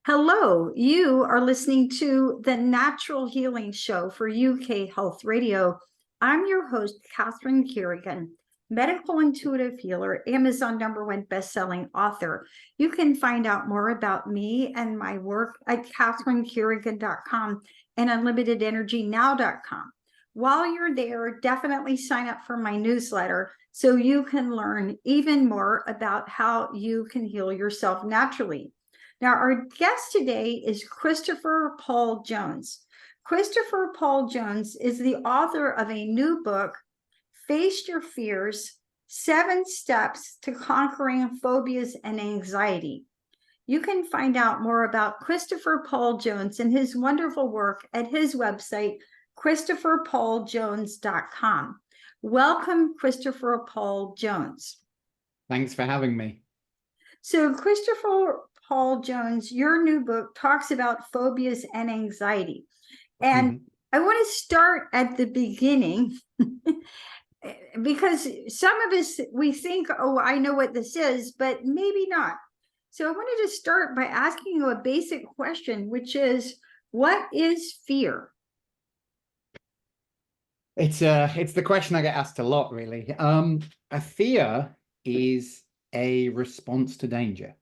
Hello, you are listening to the Natural Healing Show for UK Health Radio. I'm your host, Catherine Carrigan, medical intuitive healer, Amazon #1 best-selling author. You can find out more about me and my work at catherinecarrigan.com and unlimitedenergynow.com. While you're there, definitely sign up for my newsletter so you can learn even more about how you can heal yourself naturally. Now, our guest today is Christopher Paul Jones. Christopher Paul Jones is the author of a new book, Face Your Fears, 7 Steps to Conquering Phobias and Anxiety. You can find out more about Christopher Paul Jones and his wonderful work at his website, ChristopherPaulJones.com. Welcome, Christopher Paul Jones. Thanks for having me. So, Christopher Paul Jones, your new book talks about phobias and anxiety. And I want to start at the beginning because some of us, we think, oh, I know what this is, but maybe not. So I wanted to start by asking you a basic question, which is, what is fear? It's the question I get asked a lot, really. A fear is a response to danger.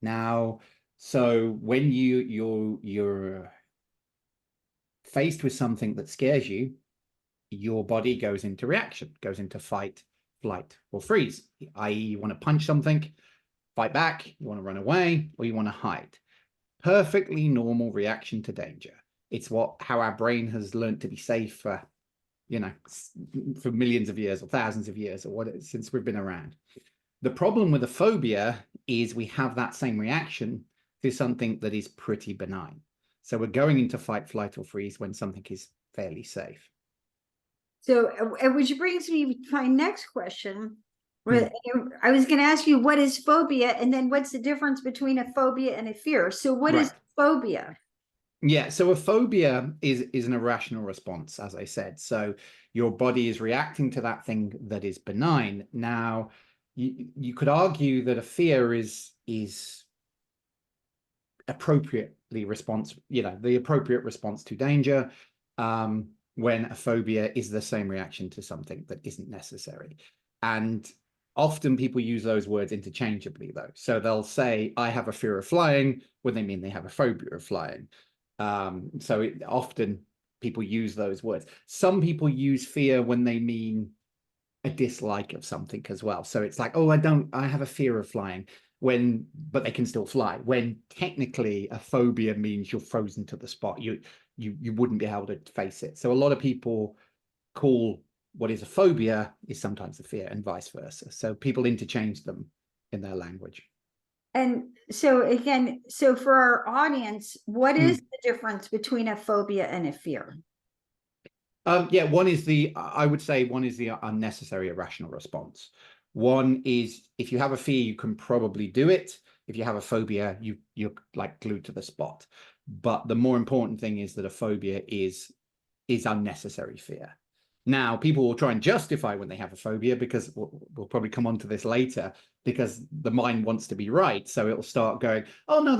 Now, so when you're faced with something that scares you, your body goes into reaction, goes into fight, flight, or freeze, i.e. you want to punch something, fight back, you want to run away, or you want to hide. Perfectly normal reaction to danger. It's how our brain has learned to be safe for, for millions of years or thousands of years or since we've been around. The problem with a phobia is we have that same reaction to something that is pretty benign. So we're going into fight, flight, or freeze when something is fairly safe. So, which brings me to my next question. I was going to ask you, what is phobia? And then what's the difference between a phobia and a fear? So what is phobia? Yeah, so a phobia is an irrational response, as I said. So your body is reacting to that thing that is benign. Now, you could argue that a fear is appropriately the appropriate response to danger, when a phobia is the same reaction to something that isn't necessary. And often people use those words interchangeably, though. So they'll say, I have a fear of flying, when they mean they have a phobia of flying. So often people use those words. Some people use fear when they mean a dislike of something as well. So it's like, oh, I have a fear of flying, but they can still fly, when technically a phobia means you're frozen to the spot. You wouldn't be able to face it. So a lot of people call what is a phobia is sometimes a fear, and vice versa. So people interchange them in their language. And so again, so for our audience, what is the difference between a phobia and a fear? Yeah, I would say one is the unnecessary irrational response. One is, if you have a fear, you can probably do it. If you have a phobia, you're like glued to the spot. But the more important thing is that a phobia is unnecessary fear. Now, people will try and justify when they have a phobia, because we'll probably come on to this later, because the mind wants to be right. So it'll start going, oh, no,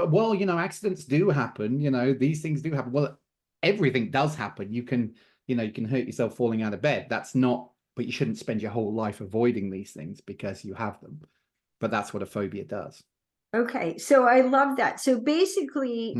well, accidents do happen. These things do happen. Well, everything does happen. You can hurt yourself falling out of bed. But you shouldn't spend your whole life avoiding these things because you have them. But that's what a phobia does. Okay, so I love that. So basically,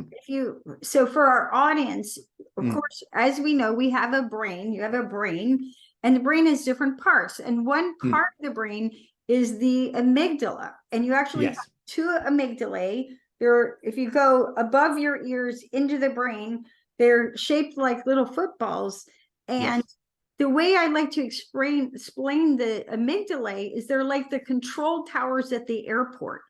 so for our audience, of course, as we know, we have a brain. You have a brain, and the brain has different parts. And one part of the brain is the amygdala. And you actually have 2 amygdalae. If you go above your ears into the brain, they're shaped like little footballs. And the way I like to explain the amygdalae is they're like the control towers at the airport.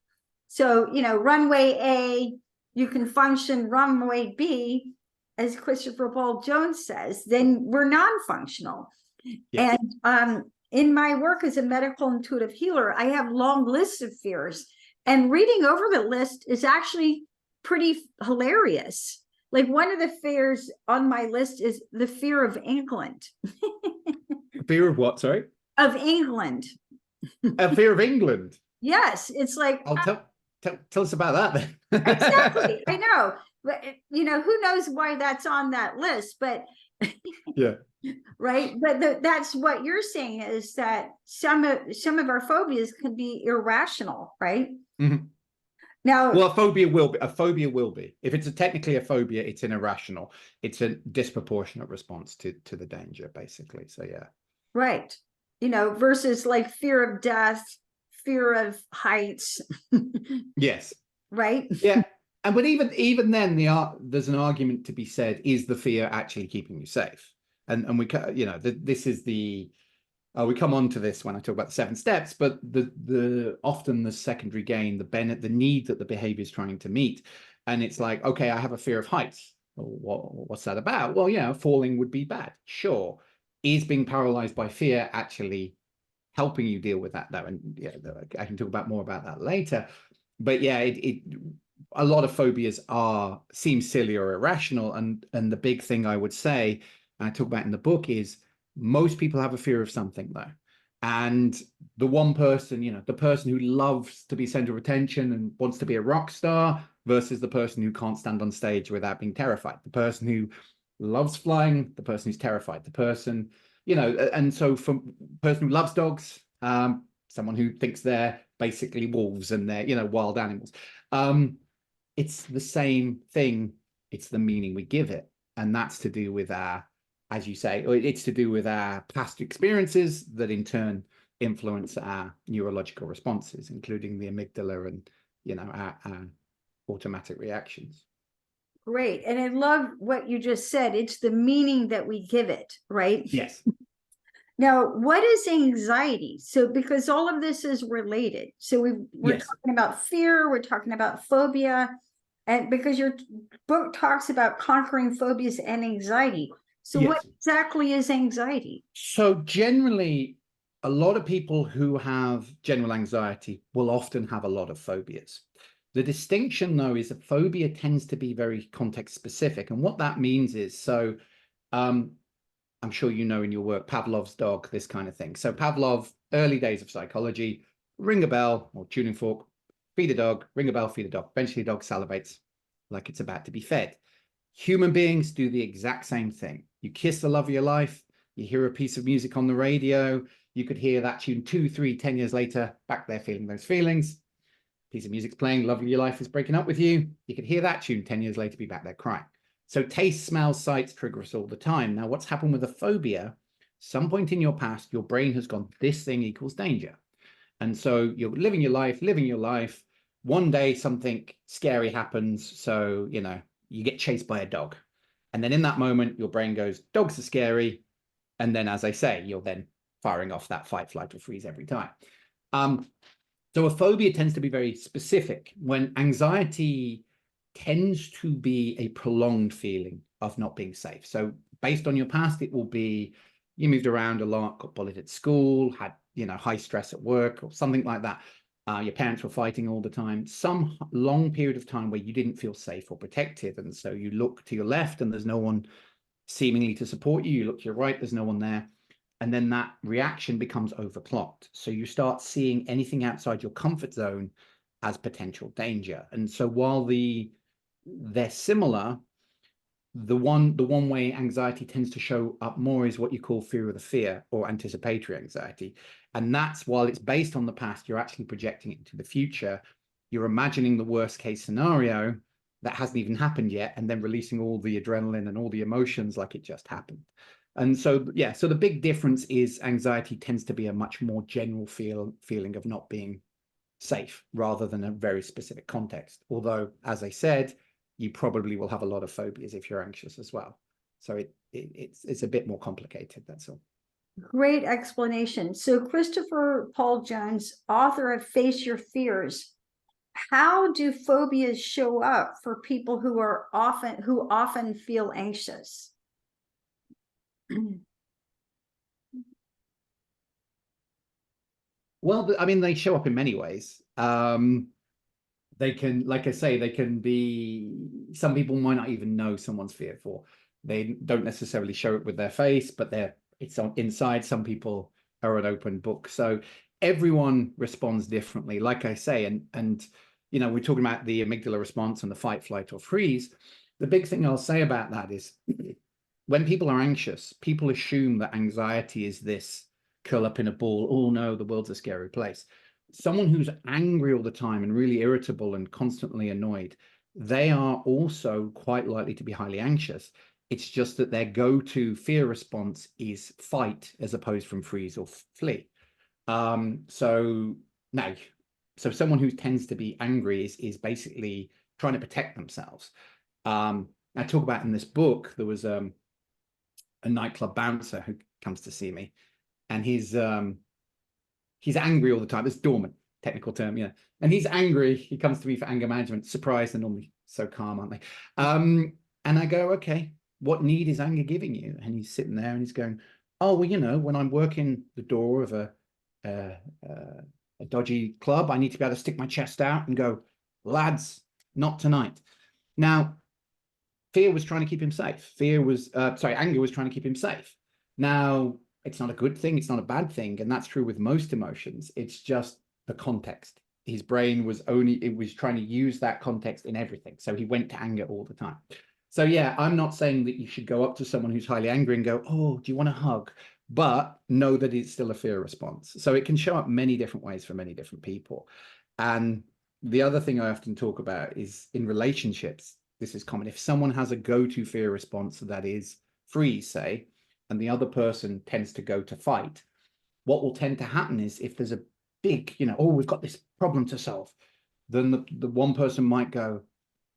So, runway A, you can function. Runway B, as Christopher Paul Jones says, then we're non-functional. Yes. And in my work as a medical intuitive healer, I have long lists of fears. And reading over the list is actually pretty hilarious. Like, one of the fears on my list is the fear of England. Fear of what, sorry? Of England. A fear of England? Yes, it's like... tell us about that then. Exactly, I know, but who knows why that's on that list, but Yeah. right, but that's what you're saying, is that some of our phobias can be irrational, right? Mm-hmm. Now, well, a phobia will be. If it's technically a phobia, it's an irrational. It's a disproportionate response to the danger, basically. So yeah. right, versus like fear of death, fear of heights. Yes. Right. Yeah. And but even then, there's an argument to be said: is the fear actually keeping you safe? And we this is the we come on to this when I talk about the 7 steps, but the often the secondary gain, the need that the behavior is trying to meet, and it's like, okay, I have a fear of heights. Well, what's that about? Well, falling would be bad. Sure, is being paralyzed by fear actually helping you deal with that though? And yeah, I can talk about more about that later. But yeah, a lot of phobias seem silly or irrational, and the big thing I would say, and I talk about in the book, is most people have a fear of something though. And the one person, the person who loves to be center of attention and wants to be a rock star versus the person who can't stand on stage without being terrified, the person who loves flying, the person who's terrified, the person, and so for person who loves dogs, someone who thinks they're basically wolves and they're, wild animals. It's the same thing. It's the meaning we give it. And that's to do with as you say, it's to do with our past experiences that in turn influence our neurological responses, including the amygdala and, our automatic reactions. Great. And I love what you just said. It's the meaning that we give it, right? Yes. Now, what is anxiety? So, because all of this is related. So we're Yes. talking about fear, we're talking about phobia, and because your book talks about conquering phobias and anxiety. So Yes. what exactly is anxiety? So generally, a lot of people who have general anxiety will often have a lot of phobias. The distinction, though, is that phobia tends to be very context specific. And what that means is, so I'm sure in your work, Pavlov's dog, this kind of thing. So Pavlov, early days of psychology, ring a bell or tuning fork, feed a dog, ring a bell, feed a dog. Eventually, the dog salivates like it's about to be fed. Human beings do the exact same thing. You kiss the love of your life, you hear a piece of music on the radio, you could hear that tune 2, 3, 10 years later, back there feeling those feelings. Piece of music's playing, love of your life is breaking up with you. You could hear that tune 10 years later, be back there crying. So taste, smells, sights trigger us all the time. Now, what's happened with a phobia, some point in your past, your brain has gone, this thing equals danger. And so you're living your life. One day something scary happens. So, you get chased by a dog. And then in that moment, your brain goes, dogs are scary. And then, as I say, you're then firing off that fight, flight, or freeze every time. So a phobia tends to be very specific, when anxiety tends to be a prolonged feeling of not being safe. So based on your past, it will be you moved around a lot, got bullied at school, had high stress at work or something like that. Your parents were fighting all the time, some long period of time where you didn't feel safe or protected. And so you look to your left and there's no one seemingly to support you. You look to your right, there's no one there. And then that reaction becomes overclocked. So you start seeing anything outside your comfort zone as potential danger. And so while they're similar, the one way anxiety tends to show up more is what you call fear of the fear, or anticipatory anxiety. And that's, while it's based on the past, you're actually projecting it into the future. You're imagining the worst case scenario that hasn't even happened yet, and then releasing all the adrenaline and all the emotions like it just happened. And so, yeah, so the big difference is anxiety tends to be a much more general feeling of not being safe rather than a very specific context. Although, as I said, you probably will have a lot of phobias if you're anxious as well. So it's a bit more complicated, that's all. Great explanation. So Christopher Paul Jones, author of Face Your Fears. How do phobias show up for people who often feel anxious? Well, I mean, they show up in many ways. They can, like I say, they can be, some people might not even know someone's fearful. They don't necessarily show it with their face, but it's on inside. Some people are an open book. So everyone responds differently, like I say, and you know, we're talking about the amygdala response and the fight, flight, or freeze. The big thing I'll say about that is when people are anxious, people assume that anxiety is this curl up in a ball, oh no, the world's a scary place. Someone who's angry all the time and really irritable and constantly annoyed, they are also quite likely to be highly anxious. It's just that their go-to fear response is fight as opposed from freeze or flee. So now, so someone who tends to be angry is basically trying to protect themselves. I talk about in this book, there was a nightclub bouncer who comes to see me, and he's angry all the time. It's dormant, technical term, yeah. And he's angry. He comes to me for anger management. Surprised, they're normally so calm, aren't they? And I go, okay, what need is anger giving you? And he's sitting there and he's going, oh, well, you know, when I'm working the door of a dodgy club, I need to be able to stick my chest out and go, lads, not tonight. Now, fear was trying to keep him safe. Anger was trying to keep him safe. Now, it's not a good thing. It's not a bad thing. And that's true with most emotions. It's just the context. His brain was trying to use that context in everything. So he went to anger all the time. So yeah, I'm not saying that you should go up to someone who's highly angry and go, oh, do you want a hug? But know that it's still a fear response. So it can show up many different ways for many different people. And the other thing I often talk about is in relationships, this is common. If someone has a go-to fear response that is freeze, say, and the other person tends to go to fight, what will tend to happen is if there's a big, you know, oh, we've got this problem to solve, then the one person might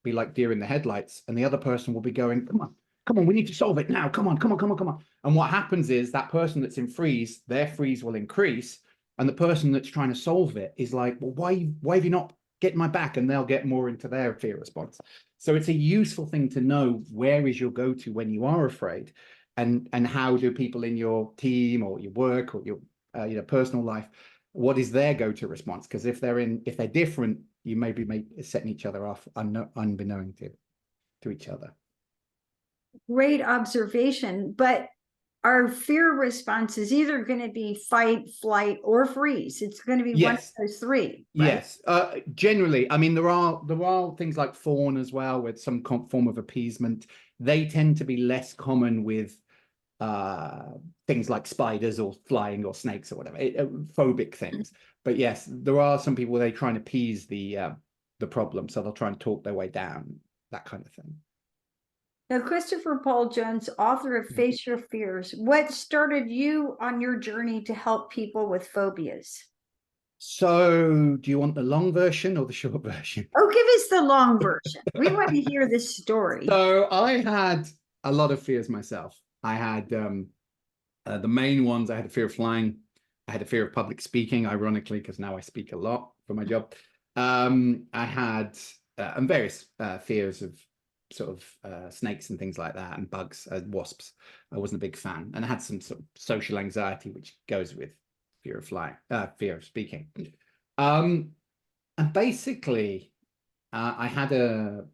be like deer in the headlights, and the other person will be going, come on, we need to solve it now. Come on. And what happens is that person that's in freeze, their freeze will increase, and the person that's trying to solve it is like, well, why have you not get my back? And they'll get more into their fear response. So it's a useful thing to know where is your go-to when you are afraid, and how do people in your team or your work or your personal life, what is their go-to response? Because if they're different, you may be setting each other off unbeknown to each other. Great observation, but our fear response is either going to be fight, flight, or freeze. It's going to be one of those three, right? Yes. Generally, I mean, there are things like fawn as well, with some form of appeasement. They tend to be less common with things like spiders or flying or snakes or whatever, phobic things. But yes, there are some people, they try and appease the problem, so they'll try and talk their way down, that kind of thing. Now, Christopher Paul Jones, author of Face Your Fears, what started you on your journey to help people with phobias? So do you want the long version or the short version? Oh, give us the long version. We want to hear this story. So I had a lot of fears myself. I had the main ones. I had a fear of flying. I had a fear of public speaking, ironically, because now I speak a lot for my job. I had and various fears of sort of snakes and things like that, and bugs, wasps. I wasn't a big fan, and I had some sort of social anxiety, which goes with fear of flying, fear of speaking. And basically, I had the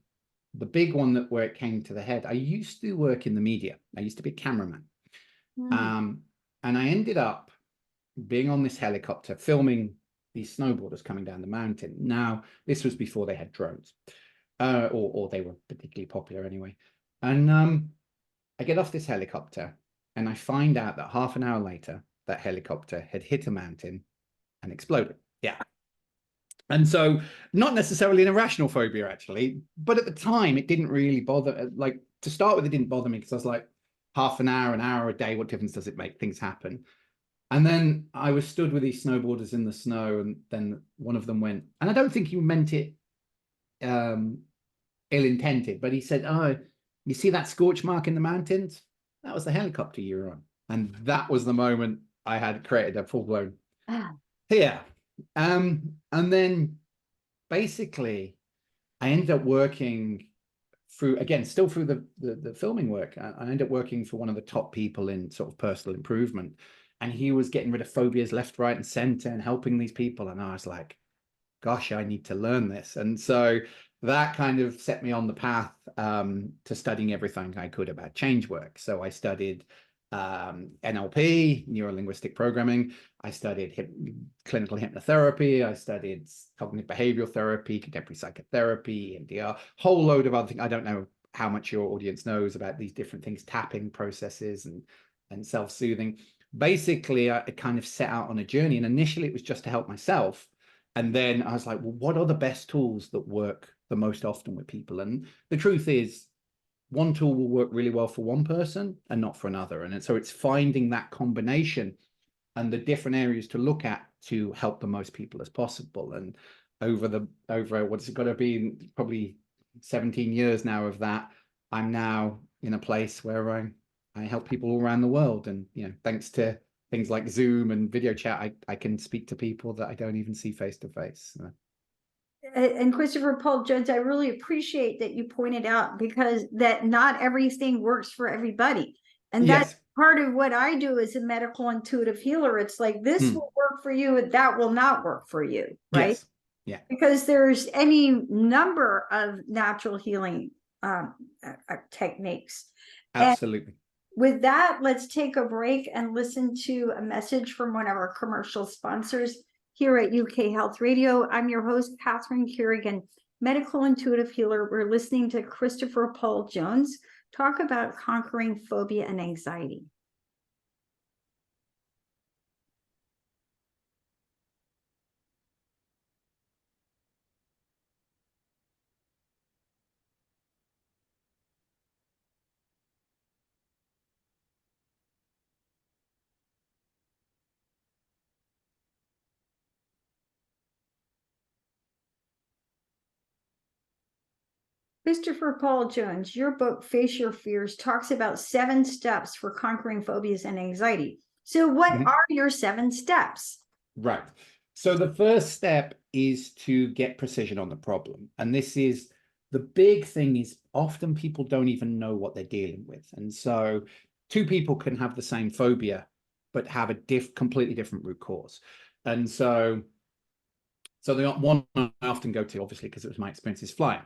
big one where it came to the head. I used to work in the media. I used to be a cameraman. And I ended up being on this helicopter filming these snowboarders coming down the mountain. Now, this was before they had drones, or they were particularly popular anyway. And I get off this helicopter and I find out that half an hour later, that helicopter had hit a mountain and exploded. Yeah. And so, not necessarily an irrational phobia, actually, but at the time, it didn't really bother. Like, to start with, it didn't bother me because I was like, half an hour a day, what difference does it make? Things happen. And then I was stood with these snowboarders in the snow, and then one of them went, and I don't think he meant it ill-intended, but he said, oh, you see that scorch mark in the mountains? That was the helicopter you were on. And that was the moment I had created a full-blown fear. And then basically I ended up working through, again, still through the filming work. I ended up working for one of the top people in sort of personal improvement, and he was getting rid of phobias left, right, and center and helping these people. And I was like, gosh, I need to learn this. And so that kind of set me on the path to studying everything I could about change work. So I studied NLP, neuro-linguistic programming. I studied clinical hypnotherapy. I studied cognitive behavioral therapy, contemporary psychotherapy, MDR, whole load of other things. I don't know how much your audience knows about these different things, tapping processes and self-soothing. Basically, I kind of set out on a journey, and initially it was just to help myself. And then I was like, well, what are the best tools that work the most often with people? And the truth is, one tool will work really well for one person and not for another. And so it's finding that combination and the different areas to look at to help the most people as possible. And over what's it got to be, probably 17 years now of that, I'm now in a place where I help people all around the world. And, you know, thanks to things like Zoom and video chat, I can speak to people that I don't even see face to face. And Christopher Paul Jones, I really appreciate that you pointed out, because that not everything works for everybody. And that's part of what I do as a medical intuitive healer. It's like, this will work for you and that will not work for you, right? Yes. Yeah. Because there's any number of natural healing techniques. Absolutely. And with that, let's take a break and listen to a message from one of our commercial sponsors here at UK Health Radio. I'm your host, Catherine Carrigan, medical intuitive healer. We're listening to Christopher Paul Jones talk about conquering phobia and anxiety. Christopher Paul Jones, your book, Face Your Fears, talks about 7 steps for conquering phobias and anxiety. So what are your 7 steps? Right. So the first step is to get precision on the problem. And this is the big thing, is often people don't even know what they're dealing with. And so 2 people can have the same phobia, but have a completely different root cause. And so the one I often go to, obviously, because it was my experience, is flying.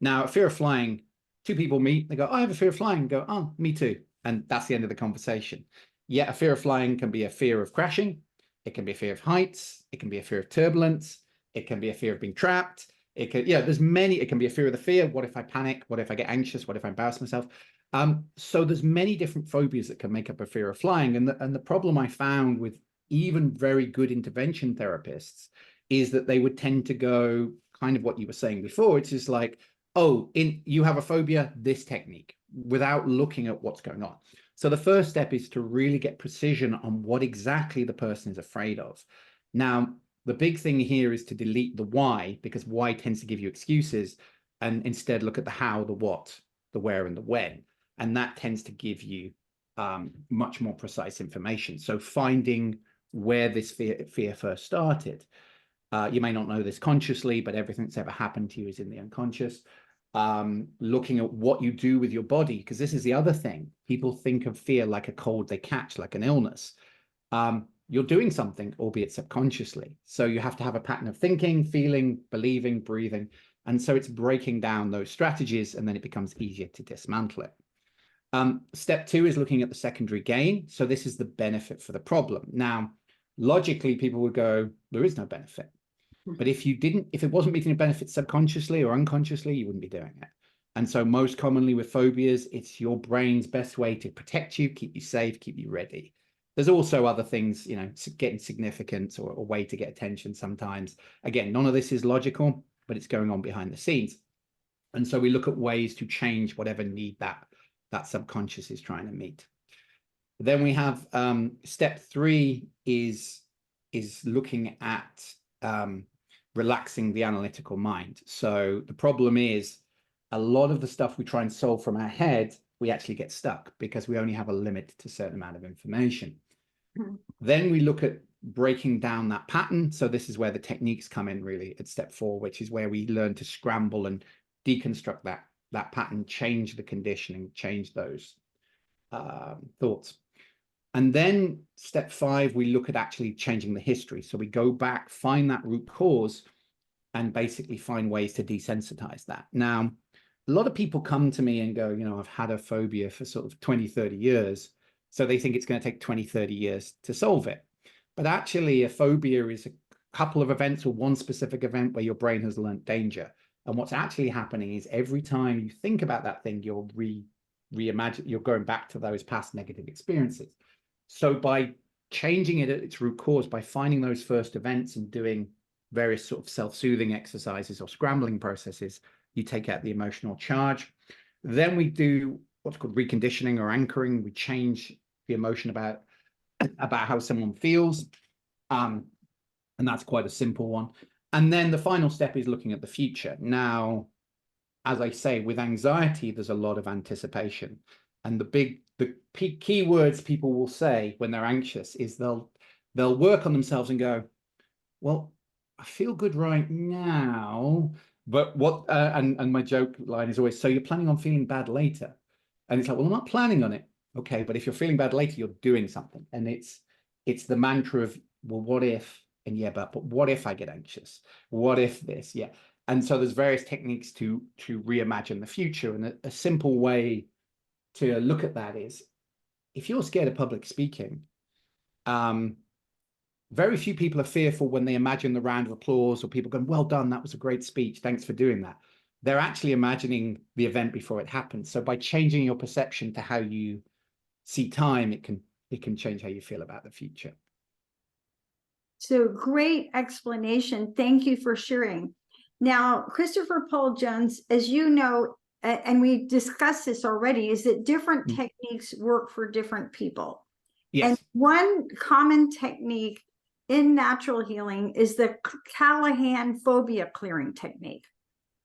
Now, a fear of flying, 2 people meet, they go, I have a fear of flying, go, oh, me too. And that's the end of the conversation. Yet a fear of flying can be a fear of crashing. It can be a fear of heights. It can be a fear of turbulence. It can be a fear of being trapped. It can, there's many, it can be a fear of the fear. What if I panic? What if I get anxious? What if I embarrass myself? So there's many different phobias that can make up a fear of flying. And the problem I found with even very good intervention therapists is that they would tend to go kind of what you were saying before. It's just like, oh, you have a phobia, this technique, without looking at what's going on. So the first step is to really get precision on what exactly the person is afraid of. Now, the big thing here is to delete the why, because why tends to give you excuses, and instead look at the how, the what, the where, and the when. And that tends to give you much more precise information. So finding where this fear first started. You may not know this consciously, but everything that's ever happened to you is in the unconscious. Looking at what you do with your body, because this is the other thing. People think of fear like a cold they catch, like an illness. You're doing something, albeit subconsciously. So you have to have a pattern of thinking, feeling, believing, breathing. And so it's breaking down those strategies, and then it becomes easier to dismantle it. Step 2 is looking at the secondary gain. So this is the benefit for the problem. Now, logically, people would go, there is no benefit. But if it wasn't meeting a benefit subconsciously or unconsciously, you wouldn't be doing it. And so most commonly with phobias, it's your brain's best way to protect you, keep you safe, keep you ready. There's also other things, getting significance or a way to get attention sometimes. Again, none of this is logical, but it's going on behind the scenes. And so we look at ways to change whatever need that subconscious is trying to meet. Then we have step 3 is looking at relaxing the analytical mind. So the problem is a lot of the stuff we try and solve from our head, we actually get stuck because we only have a limit to a certain amount of information. Then we look at breaking down that pattern. So this is where the techniques come in really at step 4, which is where we learn to scramble and deconstruct that pattern, change the conditioning, change those thoughts. And then step 5, we look at actually changing the history. So we go back, find that root cause, and basically find ways to desensitize that. Now, a lot of people come to me and go, I've had a phobia for sort of 20, 30 years. So they think it's going to take 20, 30 years to solve it. But actually, a phobia is a couple of events or one specific event where your brain has learned danger. And what's actually happening is every time you think about that thing, you're reimagine, you're going back to those past negative experiences. So by changing it at its root cause, by finding those first events and doing various sort of self-soothing exercises or scrambling processes, you take out the emotional charge. Then we do what's called reconditioning or anchoring. We change the emotion about how someone feels. And that's quite a simple one. And then the final step is looking at the future. Now, as I say, with anxiety, there's a lot of anticipation. And the key words people will say when they're anxious is they'll work on themselves and go, well, I feel good right now, but what, and my joke line is always, so you're planning on feeling bad later? And it's like, well, I'm not planning on it. Okay, but if you're feeling bad later, you're doing something. And it's the mantra of, well, what if? And yeah, but what if I get anxious? What if this? Yeah. And so there's various techniques to reimagine the future. And a simple way to look at that is, if you're scared of public speaking, very few people are fearful when they imagine the round of applause or people going, well done, that was a great speech, thanks for doing that. They're actually imagining the event before it happens. So by changing your perception to how you see time, it can change how you feel about the future. So great explanation. Thank you for sharing. Now, Christopher Paul Jones, as you know, and we discussed this already, is that different techniques work for different people. Yes. And one common technique in natural healing is the Callahan phobia clearing technique.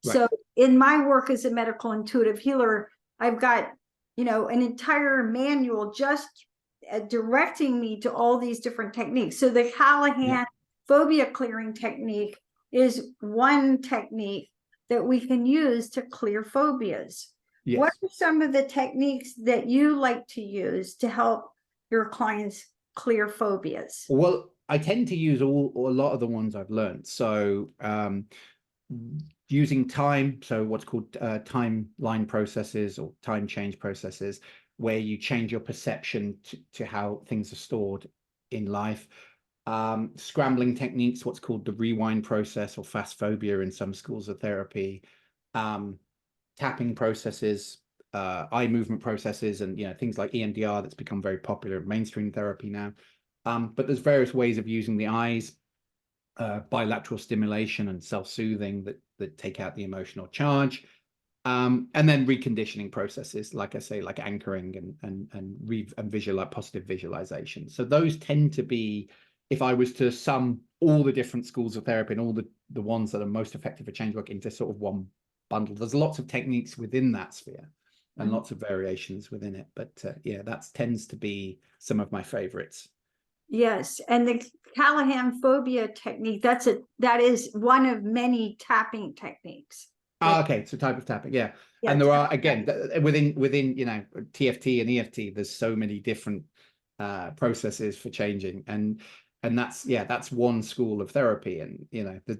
Right. So in my work as a medical intuitive healer, I've got, an entire manual just directing me to all these different techniques. So the Callahan phobia clearing technique is one technique that we can use to clear phobias. Yes. What are some of the techniques that you like to use to help your clients clear phobias? Well, I tend to use a lot of the ones I've learned. So using time, so what's called timeline processes or time change processes, where you change your perception to how things are stored in life. Scrambling techniques, what's called the rewind process or fast phobia in some schools of therapy. Tapping processes, eye movement processes, and things like EMDR that's become very popular in mainstream therapy now. But there's various ways of using the eyes, bilateral stimulation and self-soothing that take out the emotional charge. And then reconditioning processes, like I say, like anchoring and positive visualization. So those tend to be, if I was to sum all the different schools of therapy and all the ones that are most effective for change work into sort of one bundle, there's lots of techniques within that sphere and lots of variations within it. But yeah, that tends to be some of my favorites. Yes, and the Callahan phobia technique, that is one of many tapping techniques. Okay, it's a type of tapping, yeah. And there are, again, within TFT and EFT, there's so many different processes for changing, and that's one school of therapy, and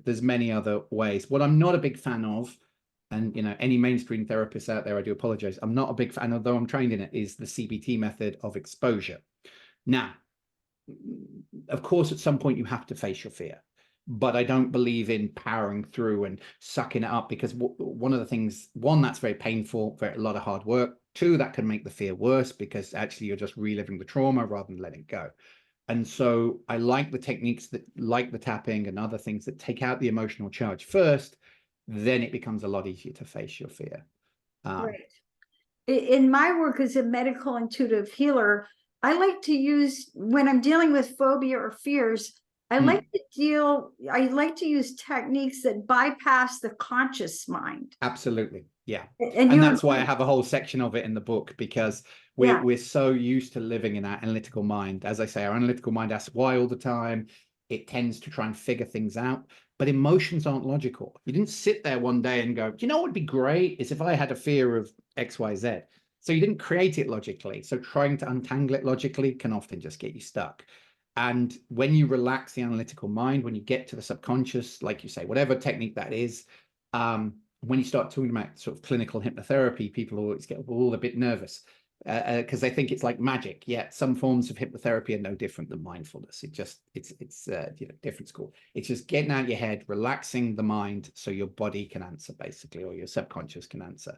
there's many other ways. What I'm not a big fan of, and any mainstream therapists out there, I do apologize, I'm not a big fan, although I'm trained in it, is the CBT method of exposure. Now, of course, at some point you have to face your fear, but I don't believe in powering through and sucking it up, because one of the things, one, that's very painful, a lot of hard work. Two, that can make the fear worse because actually you're just reliving the trauma rather than letting it go. And so I like the techniques that, like the tapping and other things that take out the emotional charge first, then it becomes a lot easier to face your fear. Right. In my work as a medical intuitive healer, I like to use, when I'm dealing with phobia or fears, I like to use techniques that bypass the conscious mind. Absolutely. Yeah. And that's why I have a whole section of it in the book, because we're so used to living in our analytical mind. As I say, our analytical mind asks why all the time. It tends to try and figure things out, but emotions aren't logical. You didn't sit there one day and go, you know what would be great is if I had a fear of XYZ. So you didn't create it logically. So trying to untangle it logically can often just get you stuck. And when you relax the analytical mind, when you get to the subconscious, like you say, whatever technique that is, when you start talking about sort of clinical hypnotherapy, people always get all a bit nervous. because they think it's like magic. Yeah, some forms of hypnotherapy are no different than mindfulness. It's different school. It's just getting out of your head, relaxing the mind so your body can answer, basically, or your subconscious can answer.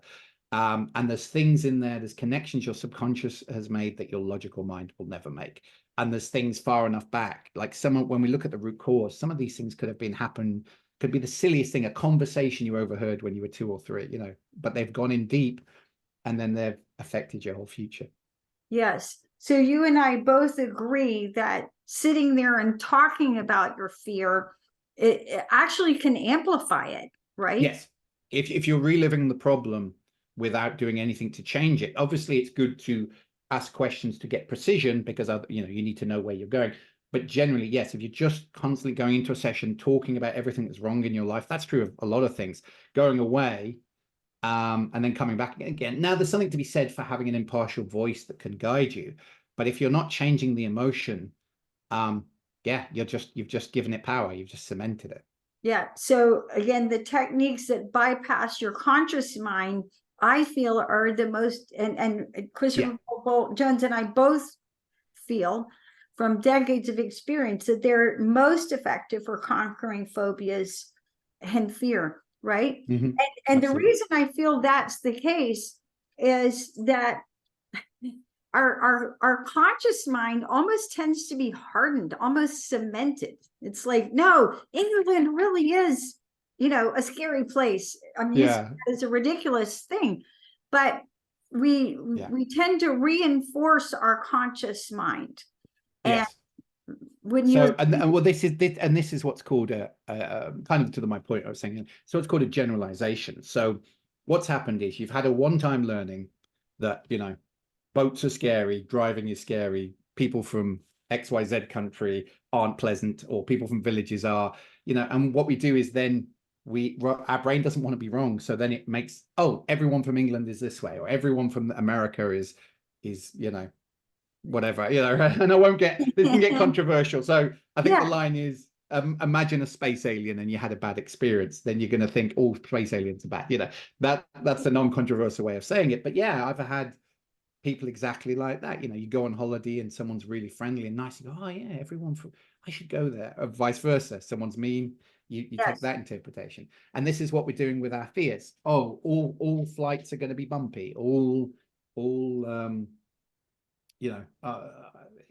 And there's things in there, there's connections your subconscious has made that your logical mind will never make. And there's things far enough back, like when we look at the root cause, some of these things could be the silliest thing, a conversation you overheard when you were 2 or 3, but they've gone in deep, and then they've affected your whole future. Yes. So you and I both agree that sitting there and talking about your fear, it actually can amplify it, right? Yes. If you're reliving the problem without doing anything to change it, obviously it's good to ask questions to get precision, because you need to know where you're going. But generally, yes, if you're just constantly going into a session talking about everything that's wrong in your life, that's true of a lot of things, going away and then coming back again. Now, there's something to be said for having an impartial voice that can guide you. But if you're not changing the emotion, yeah, you've just given it power. You've just cemented it. Yeah. So again, the techniques that bypass your conscious mind, I feel, are the most, and Christopher Jones and I both feel from decades of experience that they're most effective for conquering phobias and fear, right? Mm-hmm. And the reason I feel that's the case is that our conscious mind almost tends to be hardened, almost cemented. It's like, no, England really is, a scary place. I'm using it as a ridiculous thing, but we tend to reinforce our conscious mind. Yes. And when this is what's called a kind of to my point I was saying. So it's called a generalization. So what's happened is you've had a one-time learning that boats are scary, driving is scary, people from XYZ country aren't pleasant, or people from villages are, and what we do is then our brain doesn't want to be wrong, so then it makes, everyone from England is this way, or everyone from America is whatever, and this can get controversial. So I think the line is, imagine a space alien and you had a bad experience, then you're going to think all space aliens are bad. That's a non-controversial way of saying it. But yeah, I've had people exactly like that. You go on holiday and someone's really friendly and nice, you go, oh yeah, I should go there, or vice versa. Someone's mean, you take that interpretation. And this is what we're doing with our fears. All flights are going to be bumpy,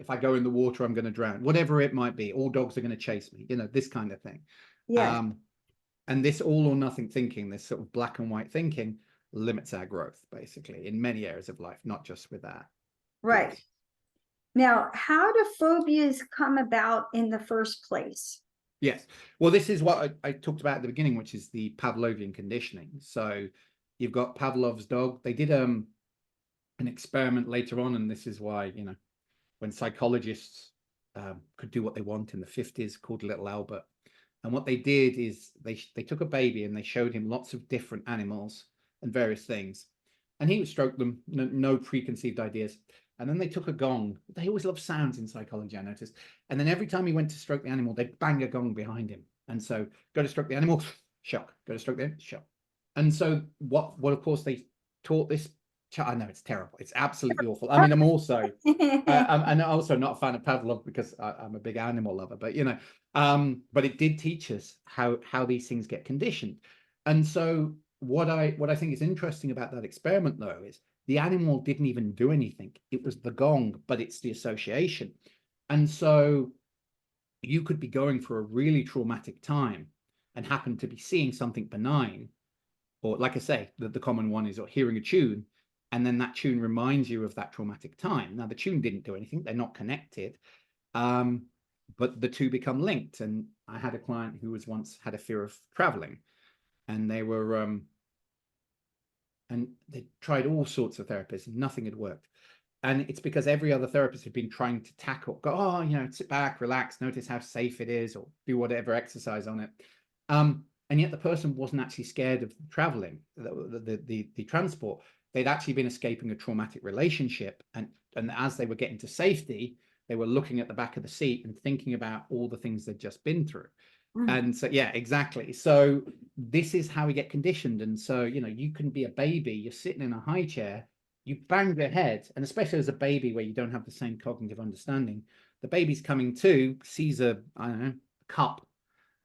if I go in the water, I'm going to drown, whatever it might be. All dogs are going to chase me, this kind of thing. And this all or nothing thinking, this sort of black and white thinking, limits our growth, basically, in many areas of life, not just with that. Right. Fears. Now, how do phobias come about in the first place? Yes. Well, this is what I talked about at the beginning, which is the Pavlovian conditioning. So you've got Pavlov's dog. They did an experiment later on, and this is why, when psychologists could do what they want in the 50s, called Little Albert. And what they did is they took a baby and they showed him lots of different animals and various things, and he would stroke them, no preconceived ideas. And then they took a gong. They always love sounds in psychology, I noticed. And then every time he went to stroke the animal, they'd bang a gong behind him. And so, go to stroke the animal, shock. Go to stroke the animal, shock. And so what of course they taught this child, I know it's terrible, it's absolutely awful. I mean, I'm also I'm also not a fan of Pavlov, because I'm a big animal lover, but but it did teach us how these things get conditioned. And so what I think is interesting about that experiment, though, is the animal didn't even do anything. It was the gong, but it's the association. And so you could be going for a really traumatic time and happen to be seeing something benign, or like I say, the common one is hearing a tune, and then that tune reminds you of that traumatic time. Now, the tune didn't do anything, they're not connected, but the two become linked. And I had a client who once had a fear of traveling, and they were and they tried all sorts of therapists, and nothing had worked. And it's because every other therapist had been trying to sit back, relax, notice how safe it is, or do whatever exercise on it. And yet the person wasn't actually scared of traveling, the transport. They'd actually been escaping a traumatic relationship. And as they were getting to safety, they were looking at the back of the seat and thinking about all the things they'd just been through. And so, yeah, exactly. So this is how we get conditioned. And so, you can be a baby, you're sitting in a high chair, you bang their head, and especially as a baby where you don't have the same cognitive understanding, the baby's coming to, sees a, I don't know, cup,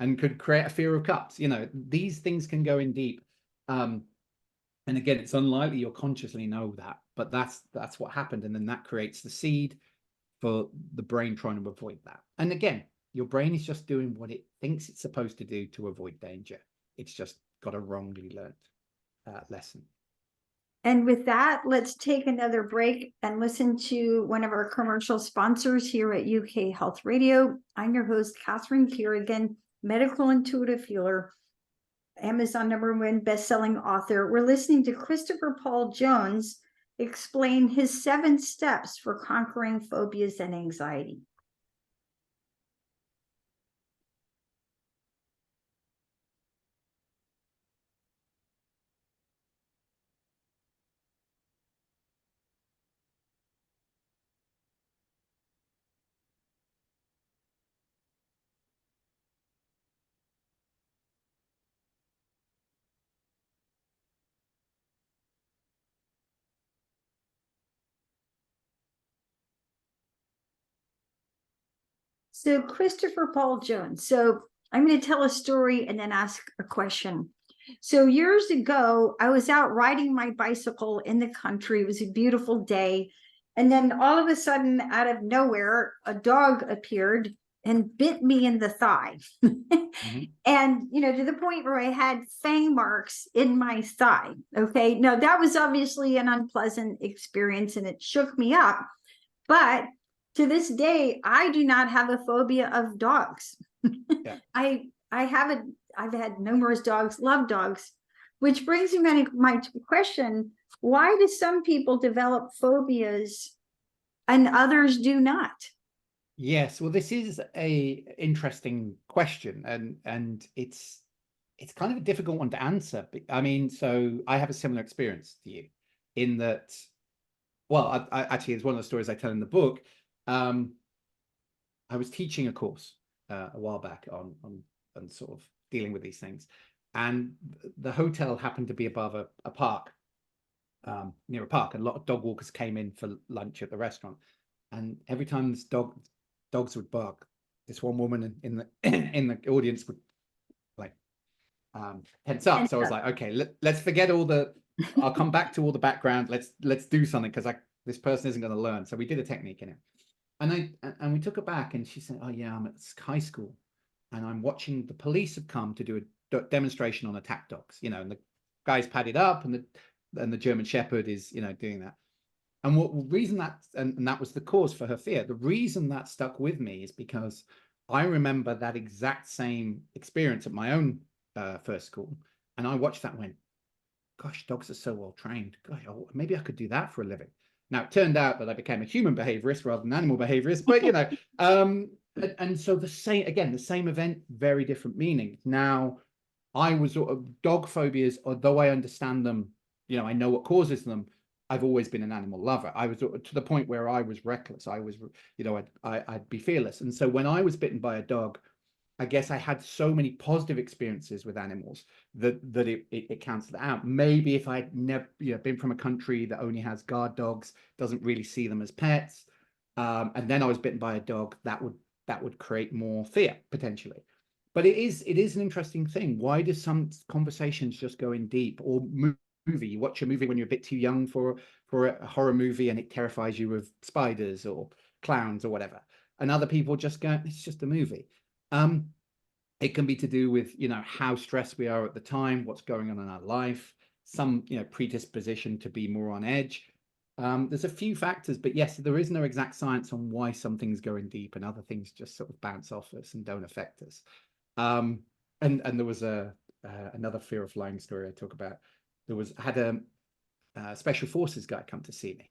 and could create a fear of cups. You know, these things can go in deep. And again, it's unlikely you'll consciously know that, but that's what happened. And then that creates the seed for the brain trying to avoid that. And again, your brain is just doing what it thinks it's supposed to do to avoid danger. It's just got a wrongly learned lesson. And with that, let's take another break and listen to one of our commercial sponsors here at UK Health Radio. I'm your host, Catherine Carrigan, medical intuitive healer, Amazon #1 best-selling author. We're listening to Christopher Paul Jones explain his 7 steps for conquering phobias and anxiety. So Christopher Paul Jones. So I'm going to tell a story and then ask a question. So years ago, I was out riding my bicycle in the country. It was a beautiful day. And then all of a sudden, out of nowhere, a dog appeared and bit me in the thigh. And, you know, to the point where I had fang marks in my thigh. Okay. Now, that was obviously an unpleasant experience and it shook me up. But to this day, I do not have a phobia of dogs. Yeah. I've had numerous dogs, love dogs, which brings me to my question: why do some people develop phobias and others do not? Yes, well, this is a interesting question, and it's kind of a difficult one to answer. I mean, so I have a similar experience to you in that. Well, I actually, it's one of the stories I tell in the book. I was teaching a course a while back on sort of dealing with these things, and the hotel happened to be above a park, near a park, and a lot of dog walkers came in for lunch at the restaurant, and every time this dogs would bark, this one woman in the in the audience would like tense up. So I was like, okay, let's forget all the. I'll come back to all the background. Let's do something because this person isn't going to learn. So we did a technique in it. And we took her back, and she said, oh yeah, I'm at high school and I'm watching the police have come to do a demonstration on attack dogs, you know, and the guy's padded up and the German Shepherd is, you know, doing that. And what reason that, and that was the cause for her fear. The reason that stuck with me is because I remember that exact same experience at my own first school. And I watched that and went, gosh, dogs are so well trained. Gosh, maybe I could do that for a living. Now, it turned out that I became a human behaviorist rather than animal behaviorist, but, you know, and so the same event, very different meaning. Now, I was sort of dog phobias, although I understand them, you know, I know what causes them. I've always been an animal lover. I was to the point where I was reckless. I was, you know, I'd be fearless. And so when I was bitten by a dog, I guess I had so many positive experiences with animals that it cancelled out. Maybe if I'd never, you know, been from a country that only has guard dogs, doesn't really see them as pets, and then I was bitten by a dog, that would create more fear potentially. But it is an interesting thing. Why do some conversations just go in deep? Or movie, you watch a movie when you're a bit too young for a horror movie, and it terrifies you with spiders or clowns or whatever, and other people just go, it's just a movie. It can be to do with, you know, how stressed we are at the time, what's going on in our life, some, you know, predisposition to be more on edge. There's a few factors, but yes, there is no exact science on why some things go in deep and other things just sort of bounce off us and don't affect us. And there was another fear of flying story I talk about. I had a special forces guy come to see me.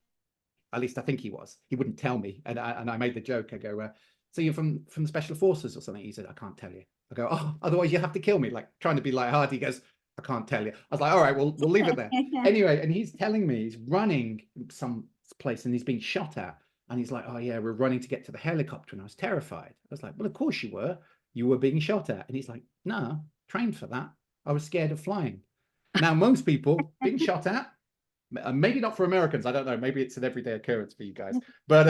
At least I think he was. He wouldn't tell me, and I made the joke. I go, so you're from special forces or something? He said, I can't tell you. I go, oh, otherwise you have to kill me, like trying to be lighthearted. He goes, I can't tell you. I was like, all right, we'll leave it there. Anyway, and he's telling me he's running some place and he's being shot at. And he's like, oh yeah, we're running to get to the helicopter. And I was terrified. I was like, well, of course you were. You were being shot at. And he's like, no, trained for that. I was scared of flying. Now, most people being shot at, Maybe not for Americans, I don't know, maybe it's an everyday occurrence for you guys, but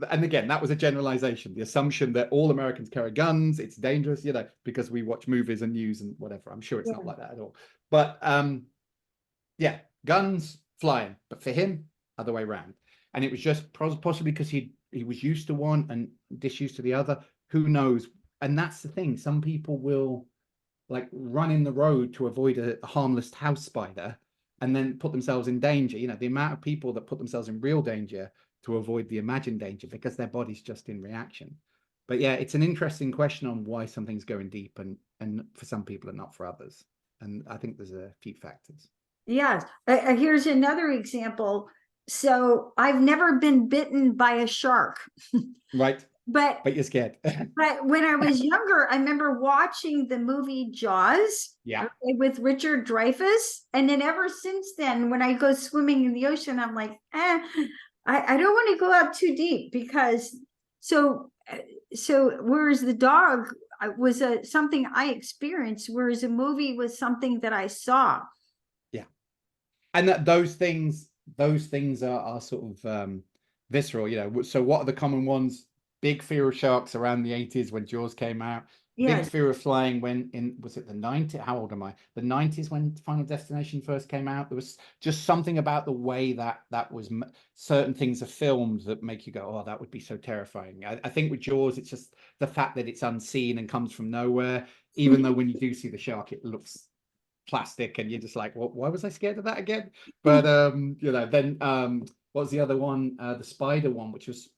and again, that was a generalization, the assumption that all Americans carry guns, it's dangerous, you know, because we watch movies and news and whatever. I'm sure it's not like that at all. But yeah, guns flying, but for him, other way around. And it was just possibly because he was used to one and disused to the other. Who knows? And that's the thing. Some people will like run in the road to avoid a harmless house spider and then put themselves in danger. You know, the amount of people that put themselves in real danger to avoid the imagined danger because their body's just in reaction. But yeah, it's an interesting question on why something's going deep and for some people and not for others. And I think there's a few factors. Yes. Here's another example. So I've never been bitten by a shark. Right. But you're scared. But when I was younger, I remember watching the movie Jaws, Yeah. with Richard Dreyfuss. And then ever since then, when I go swimming in the ocean, I'm like, I don't want to go out too deep because so whereas the dog was something I experienced, whereas a movie was something that I saw. Yeah. And that those things are sort of visceral, you know. So what are the common ones? Big fear of sharks around the 80s when Jaws came out. Yes. Big fear of flying was it the 90s? How old am I? The 90s when Final Destination first came out. There was just something about the way that was certain things are filmed that make you go, oh, that would be so terrifying. I think with Jaws, it's just the fact that it's unseen and comes from nowhere, even though when you do see the shark, it looks plastic and you're just like, well, why was I scared of that again? But you know, then what was the other one? The spider one, which was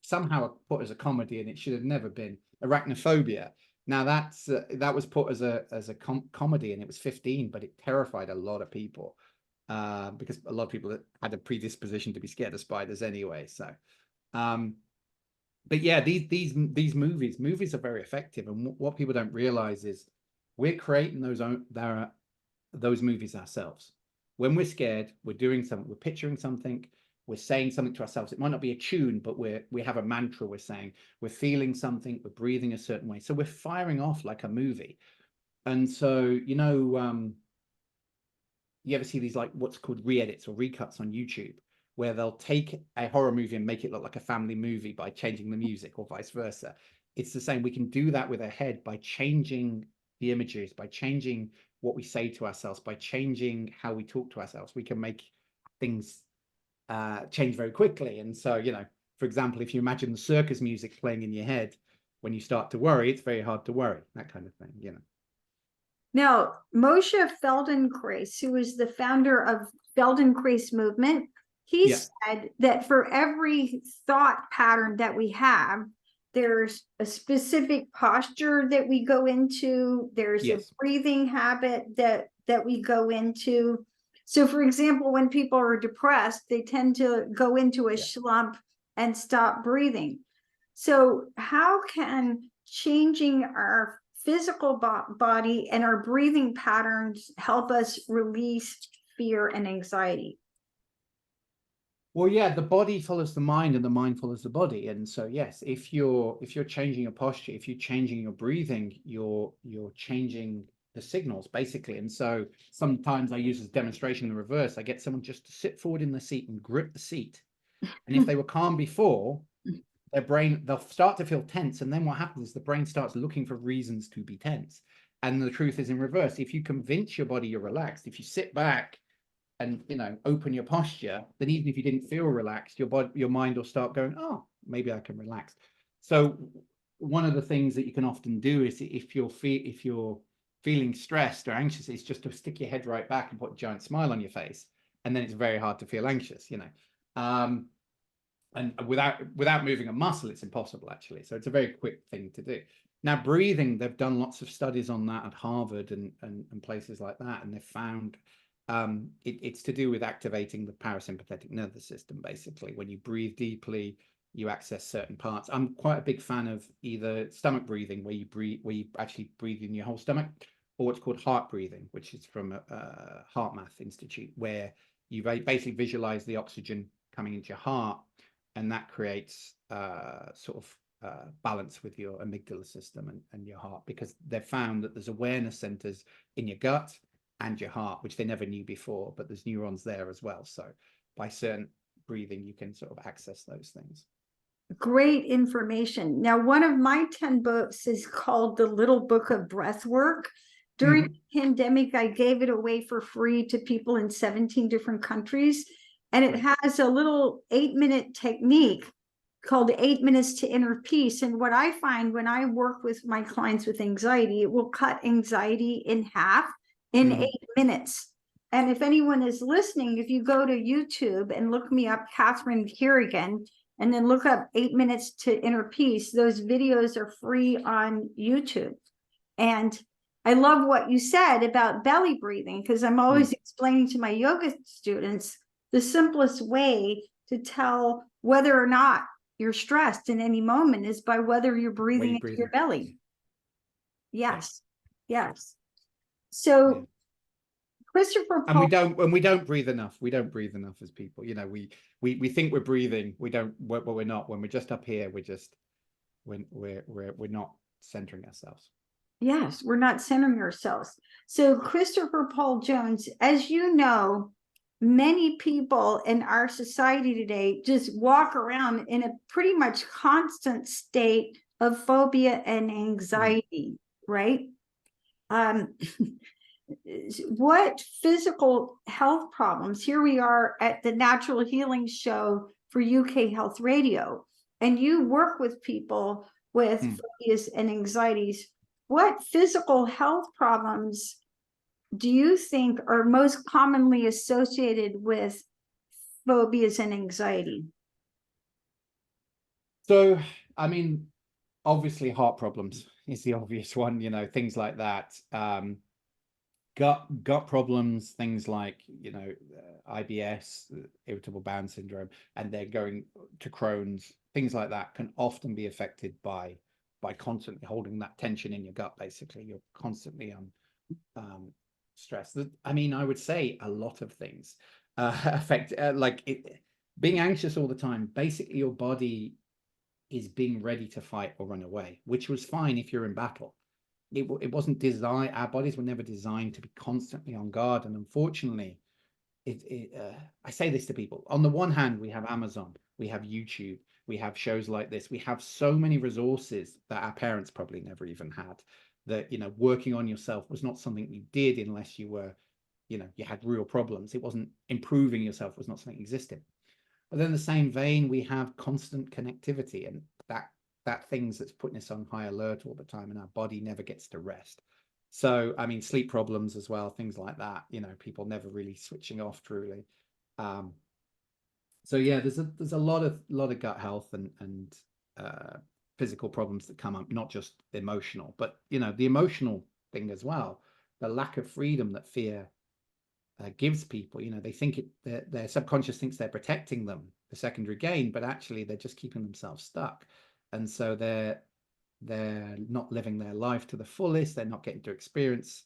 somehow put as a comedy and it should have never been. Arachnophobia. Now that was put as a comedy and it was 15, but it terrified a lot of people because a lot of people had a predisposition to be scared of spiders anyway. So but yeah, these movies are very effective, and what people don't realize is we're creating those movies ourselves. When we're scared, we're doing something, we're picturing something, we're saying something to ourselves. It might not be a tune, but we have a mantra we're saying, we're feeling something, we're breathing a certain way. So we're firing off like a movie. And so, you know, you ever see these like what's called re-edits or recuts on YouTube, where they'll take a horror movie and make it look like a family movie by changing the music or vice versa. It's the same. We can do that with our head by changing the images, by changing what we say to ourselves, by changing how we talk to ourselves. We can make things change very quickly. And so, you know, for example, if you imagine the circus music playing in your head, when you start to worry, it's very hard to worry, that kind of thing, you know. Now, Moshe Feldenkrais, who is the founder of Feldenkrais movement, he said that for every thought pattern that we have, there's a specific posture that we go into. There's a breathing habit that we go into. So, for example, when people are depressed, they tend to go into a slump and stop breathing. So, how can changing our physical body and our breathing patterns help us release fear and anxiety? Well, yeah, the body follows the mind and the mind follows the body. And so, yes, if you're changing your posture, if you're changing your breathing, you're changing the signals basically. And so sometimes I use as demonstration the reverse. I get someone just to sit forward in the seat and grip the seat. And if they were calm before, their brain, they'll start to feel tense. And then what happens is the brain starts looking for reasons to be tense. And the truth is in reverse. If you convince your body you're relaxed, if you sit back and, you know, open your posture, then even if you didn't feel relaxed, your mind will start going, oh, maybe I can relax. So one of the things that you can often do is if you're feeling stressed or anxious, is just to stick your head right back and put a giant smile on your face. And then it's very hard to feel anxious, you know. And without moving a muscle, it's impossible actually. So it's a very quick thing to do. Now, breathing, they've done lots of studies on that at Harvard and places like that, and they've found it's to do with activating the parasympathetic nervous system. Basically, when you breathe deeply, you access certain parts. I'm quite a big fan of either stomach breathing, where you actually breathe in your whole stomach, or what's called heart breathing, which is from a HeartMath Institute, where you basically visualize the oxygen coming into your heart, and that creates sort of balance with your amygdala system and your heart, because they've found that there's awareness centers in your gut, and your heart, which they never knew before, but there's neurons there as well. So by certain breathing, you can sort of access those things. Great information. Now, one of my 10 books is called The Little Book of Breath Work. During the pandemic, I gave it away for free to people in 17 different countries. And it has a little 8-minute technique called 8 minutes to inner peace. And what I find when I work with my clients with anxiety, it will cut anxiety in half in 8 minutes. And if anyone is listening, if you go to YouTube and look me up, Catherine Carrigan, and then look up 8 minutes to inner peace, those videos are free on YouTube. And I love what you said about belly breathing, because I'm always explaining to my yoga students the simplest way to tell whether or not you're stressed in any moment is by whether you're breathing into your belly. Yes. Yes. So Christopher Paul, and we don't breathe enough. We don't breathe enough as people. You know, we think we're breathing. We don't. Well, we're not. When we're just up here, we're not centering ourselves. Yes, we're not centering ourselves. So Christopher Paul Jones, as you know, many people in our society today just walk around in a pretty much constant state of phobia and anxiety, right? What physical health problems? Here we are at the Natural Healing Show for UK Health Radio, and you work with people with phobias and anxieties. What physical health problems do you think are most commonly associated with phobias and anxiety? So, I mean, obviously heart problems is the obvious one, you know, things like that. Gut problems, things like, you know, IBS, irritable bowel syndrome, and they're going to Crohn's, things like that can often be affected by constantly holding that tension in your gut. Basically, you're constantly on stress. I mean, I would say a lot of things affect, being anxious all the time. Basically, your body is being ready to fight or run away, which was fine if you're in battle. It wasn't designed. Our bodies were never designed to be constantly on guard, and unfortunately, I say this to people. On the one hand, we have Amazon, we have YouTube, we have shows like this. We have so many resources that our parents probably never even had. That, you know, working on yourself was not something you did unless you were, you know, you had real problems. It wasn't improving yourself was not something existing. But then in the same vein, we have constant connectivity, and that things that's putting us on high alert all the time, and our body never gets to rest. So, I mean, sleep problems as well, things like that, you know, people never really switching off truly. So yeah, there's a lot of gut health and physical problems that come up, not just emotional, but, you know, the emotional thing as well, the lack of freedom that fear gives people. You know, they think their subconscious thinks they're protecting them, the secondary gain, but actually they're just keeping themselves stuck. And so they're not living their life to the fullest. They're not getting to experience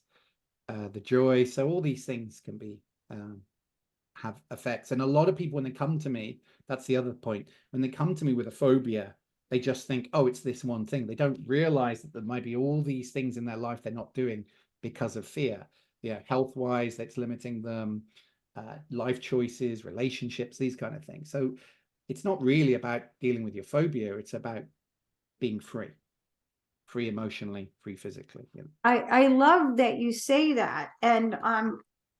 the joy. So all these things can be have effects. And a lot of people, when they come to me, that's the other point, when they come to me with a phobia, they just think, oh, it's this one thing. They don't realize that there might be all these things in their life they're not doing because of fear. Yeah, health-wise, that's limiting them, life choices, relationships, these kind of things. So it's not really about dealing with your phobia. It's about being free emotionally, free physically. You know? I love that you say that. And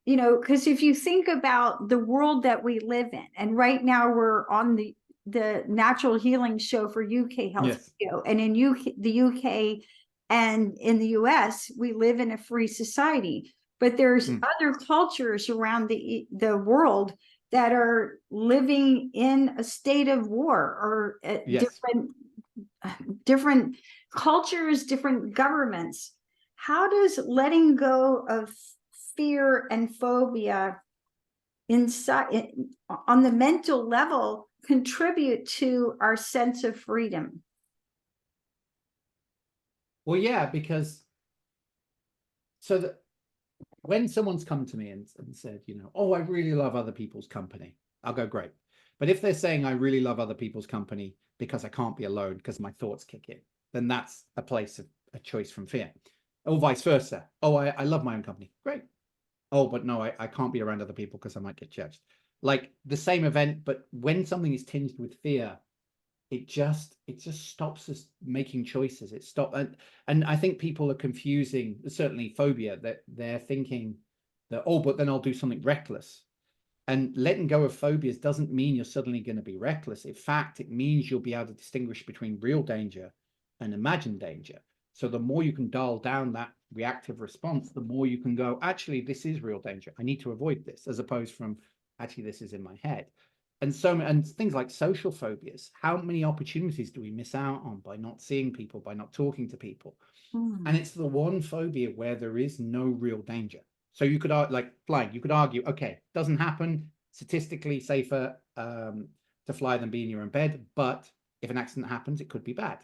you know, because if you think about the world that we live in, and right now we're on the Natural Healing Show for UK Health Radio, and in the UK and in the US, we live in a free society. But there's other cultures around the world that are living in a state of war, or different cultures, different governments. How does letting go of fear and phobia inside on the mental level contribute to our sense of freedom? Well, yeah, because when someone's come to me and said, you know, oh, I really love other people's company, I'll go, great. But if they're saying I really love other people's company because I can't be alone because my thoughts kick in, then that's a place of a choice from fear. Or vice versa. Oh, I love my own company. Great. oh, but no, I can't be around other people because I might get judged. Like the same event, but when something is tinged with fear, it just stops us making choices. And I think people are confusing, certainly phobia, that they're thinking that, oh, but then I'll do something reckless. And letting go of phobias doesn't mean you're suddenly going to be reckless. In fact, it means you'll be able to distinguish between real danger and imagined danger. So the more you can dial down that reactive response, the more you can go, actually, this is real danger. I need to avoid this, as opposed from, actually, this is in my head. And things like social phobias, how many opportunities do we miss out on by not seeing people, by not talking to people? And it's the one phobia where there is no real danger. So you could, like flying, you could argue, okay, doesn't happen, statistically safer to fly than be in your own bed, but if an accident happens, it could be bad.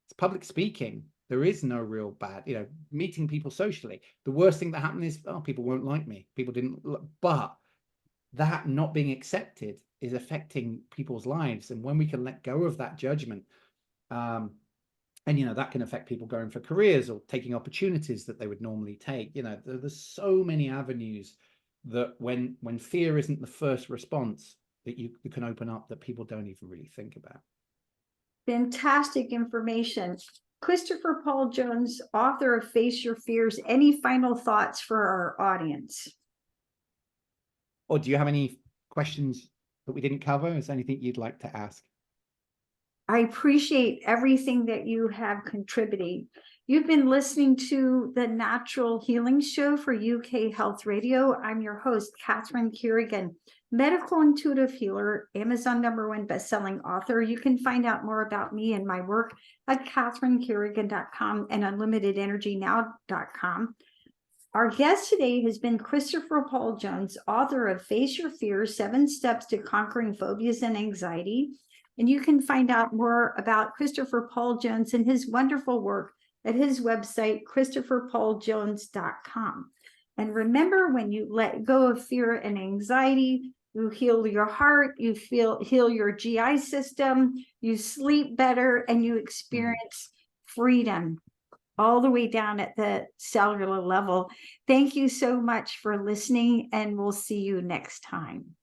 It's public speaking. There is no real bad, meeting people socially. The worst thing that happened is, oh, people won't like me. People didn't, but that not being accepted is affecting people's lives. And when we can let go of that judgment, and that can affect people going for careers or taking opportunities that they would normally take. There's so many avenues that when fear isn't the first response, that you can open up, that people don't even really think about. Fantastic information. Christopher Paul Jones, author of Face Your Fears. Any final thoughts for our audience? Or do you have any questions that we didn't cover? Is there anything you'd like to ask? I appreciate everything that you have contributed. You've been listening to the Natural Healing Show for UK Health Radio. I'm your host, Catherine Carrigan, medical intuitive healer, Amazon #1 bestselling author. You can find out more about me and my work at catherinecarrigan.com and unlimitedenergynow.com. Our guest today has been Christopher Paul Jones, author of Face Your Fears, 7 Steps to Conquering Phobias and Anxiety. And you can find out more about Christopher Paul Jones and his wonderful work at his website, christopherpauljones.com. And remember, when you let go of fear and anxiety, you heal your heart, you heal your GI system, you sleep better, and you experience freedom all the way down at the cellular level. Thank you so much for listening, and we'll see you next time.